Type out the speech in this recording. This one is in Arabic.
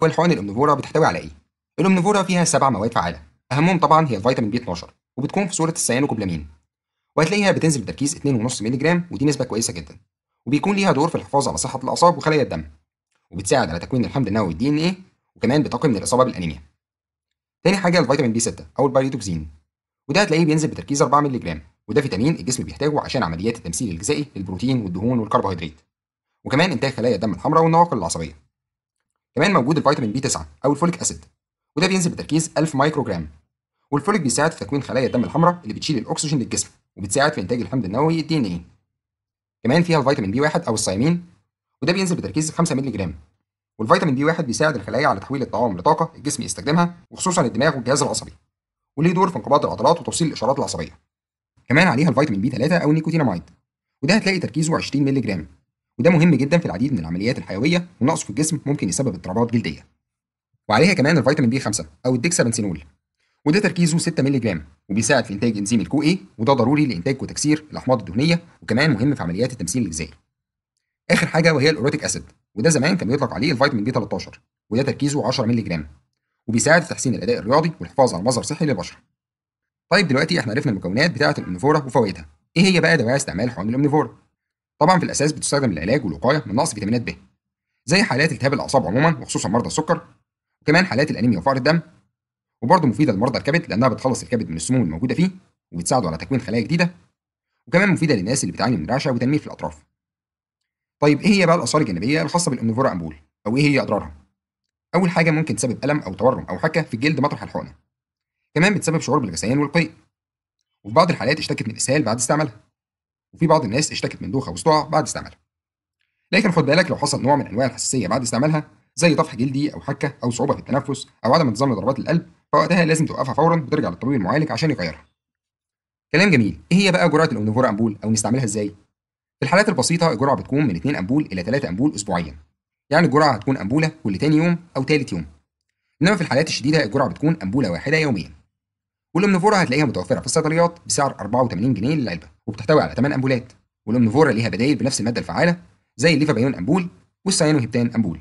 والحقن الأومنيفورا بتحتوي على إيه؟ الأومنيفورا فيها 7 مواد فعالة، أهمهم طبعًا هي الفيتامين بي 12 وبتكون في صورة السيانوكوبلامين، وهتلاقيها بتنزل بتركيز 2.5 مللي جرام ودي نسبة كويسة جدًا، وبيكون ليها دور في الحفاظ على صحة الأعصاب وخلايا الدم، وبتساعد على تكوين الحمض النووي DNA، وكمان بتقي من الإصابة بالأنيميا. تاني حاجة الفيتامين بي 6 أو البيريدوكسين، وده هتلاقيه بينزل بتركيز 4 مللي جرام، وده فيتامين الجسم بيحتاجه عشان عمليات التمثيل الغذائي للبروتين والدهون والكربوهيدرات، وكمان إنتاج خلايا الدم الحمراء والنواقل العصبية. كمان موجود الفيتامين بي 9 أو الفوليك أسيد، وده بينزل بتركيز 1000 مايكرو جرام، والفوليك بيساعد في تكوين خلايا الدم الحمراء اللي بتشيل الاكسجين للجسم وبتساعد في انتاج الحمض النووي الدي ان ايه. كمان فيها الفيتامين بي 1 او الثيامين، وده بينزل بتركيز 5 مللي جرام، والفيتامين بي 1 بيساعد الخلايا على تحويل الطعام لطاقه الجسم يستخدمها، وخصوصا الدماغ والجهاز العصبي، وليه دور في انقباض العضلات وتوصيل الاشارات العصبيه. كمان عليها الفيتامين بي 3 او النيكوتيناميد، وده هتلاقي تركيزه 20 مللي جرام، وده مهم جدا في العديد من العمليات الحيويه، ونقصه في الجسم ممكن يسبب اضطرابات جلديه. وعليها كمان الفيتامين بي 5 او الديكسابنسينول، وده تركيزه 6 مللي جرام، وبيساعد في انتاج انزيم الكو اي، وده ضروري لانتاج وتكسير الاحماض الدهنيه، وكمان مهم في عمليات التمثيل الغذائي. اخر حاجه وهي الاوروتيك اسيد، وده زمان كان بيطلق عليه الفيتامين بي 13، وده تركيزه 10 مللي جرام، وبيساعد في تحسين الاداء الرياضي والحفاظ على مظهر صحي للبشره. طيب دلوقتي احنا عرفنا المكونات بتاعه الامنيفورا وفوائدها، ايه هي بقى دواعي استعمال حقن الامنيفورا؟ طبعا في الاساس بتستخدم للعلاج والوقايه من نقص فيتامينات ب، زي حالات التهاب الاعصاب عموما وخصوصا مرضى السكر، وكمان حالات الانيميا وفقر الدم، وبرضه مفيده لمرضى الكبد لانها بتخلص الكبد من السموم الموجوده فيه، وبتساعده على تكوين خلايا جديده، وكمان مفيده للناس اللي بتعاني من رعشه وتنميل في الاطراف. طيب ايه هي بقى الاثار الجانبيه الخاصه بالامنيفورا امبول، او ايه هي اضرارها؟ اول حاجه ممكن تسبب الم او تورم او حكه في الجلد مطرح الحقنه، كمان بتسبب شعور بالغثيان والقيء، وفي بعض الحالات اشتكت من اسهال بعد استعمالها، وفي بعض الناس اشتكت من دوخه وصداع بعد استعمالها. لكن خد بالك لو حصل نوع من انواع الحساسيه بعد استعمالها، زي طفح جلدي او حكه او صعوبه في التنفس او عدم انتظام لضربات القلب، فوقتها لازم توقفها فورا وترجع للطبيب المعالج عشان يغيرها. كلام جميل، ايه هي بقى جرعه الامنيفورا امبول او نستعملها ازاي؟ في الحالات البسيطه الجرعه بتكون من 2 امبول الى 3 امبول اسبوعيا، يعني الجرعه هتكون امبوله كل تاني يوم او تالت يوم. انما في الحالات الشديده الجرعه بتكون امبوله واحده يوميا. والامنيفورا هتلاقيها متوفره في الصيدليات بسعر 84 جنيه للعلبه، وبتحتوي على 8 امبولات. والامنيفورا ليها بدائل بنفس الماده الفعاله، زي الليفابيون امبول والسيانوهيبتان امبول.